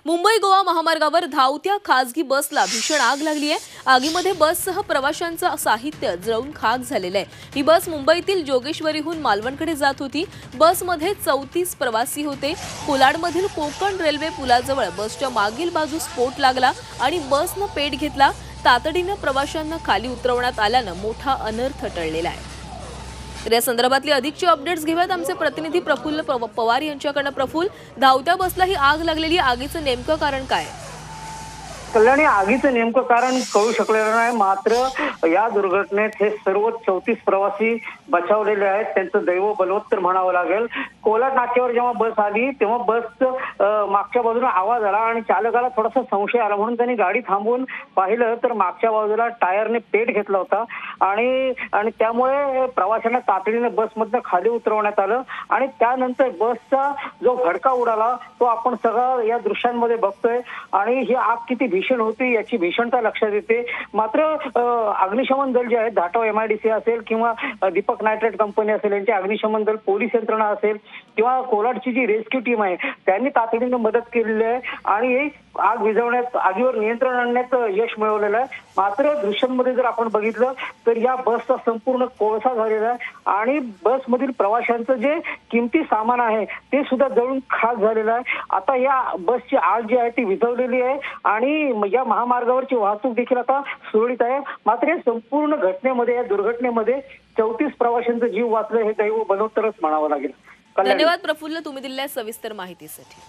मुंबई गोवा महामार्गावर धावत्या खासगी बसला भीषण आग लागली आहे। आगीमध्ये बससह प्रवाशांचं साहित्य जळून खाक झालेलं आहे। ही बस मुंबईतील जोगेश्वरीहून मालवणकडे जात होती। बसमध्ये 34 प्रवासी होते। कोलाडमधील कोकण रेल्वे पुलाजवळ बसच्या मागील बाजूस स्फोट लागला आणि बसनं पेट घेतला। तातडीने प्रवाशांना खाली उतरवण्यात आल्यानं मोठा अनर्थ टळलेला आहे। या संदर्भातली अधिकची अपडेट्स घेऊयात आमचे प्रतिनिधी प्रफुल्ल पवार यांच्याकडून। प्रफुल्ल, धावत्या बसला ही आग लागलेली, आगीचं नेमकं कारण काय? कल्याणी, आगीचं नेमकं कारण कळू शकलेलं नाही, मात्र या दुर्घटनेत हे सर्व 34 प्रवासी बचावलेले आहेत। त्यांचं दैव बलवत्तर म्हणावं लागेल। कोलाड नाक्यावर जेव्हा बस आली तेव्हा बसचं मागच्या बाजूला आवाज आला आणि चालकाला थोडासा संशय आला, म्हणून त्यांनी गाडी थांबवून पाहिलं तर मागच्या बाजूला टायरने पेट घेतला होता आणि त्यामुळे प्रवाशांना तातडीने बसमधनं खाली उतरवण्यात आलं आणि त्यानंतर बसचा जो भडका उडाला तो आपण सगळं या दृश्यांमध्ये बघतोय आणि ही आग किती भीषण होती याची भीषणता लक्षात येते। मात्र अग्निशमन दल जे आहे, धाटो MIDC असेल किंवा दीपक नायट्रेट कंपनी असेल, यांची अग्निशमन दल, पोलीस यंत्रणा असेल किंवा कोलाडची जी रेस्क्यू टीम आहे त्यांनी तातडीने मदत केलेली आहे आणि आग विझवण्यात, आगीवर नियंत्रण आणण्यात यश मिळवलेलं आहे। मात्र दृश्यांमध्ये जर आपण बघितलं तर या बसचा संपूर्ण कोळसा झालेला आहे आणि बसमधील प्रवाशांचं जे किमती सामान आहे ते सुद्धा जळून खाक झालेलं आहे। आता या बसची आग जी आहे ती विझवलेली आहे आणि या महामार्गावरची वाहतूक देखील आता सुरळीत आहे। मात्र या संपूर्ण घटनेमध्ये, या दुर्घटनेमध्ये 34 प्रवाशांचा जीव वाचलं, हे दैव बलवत्तरच म्हणावं लागेल। धन्यवाद प्रफुल्ल, तुम्ही दिलेल्या सविस्तर माहितीसाठी।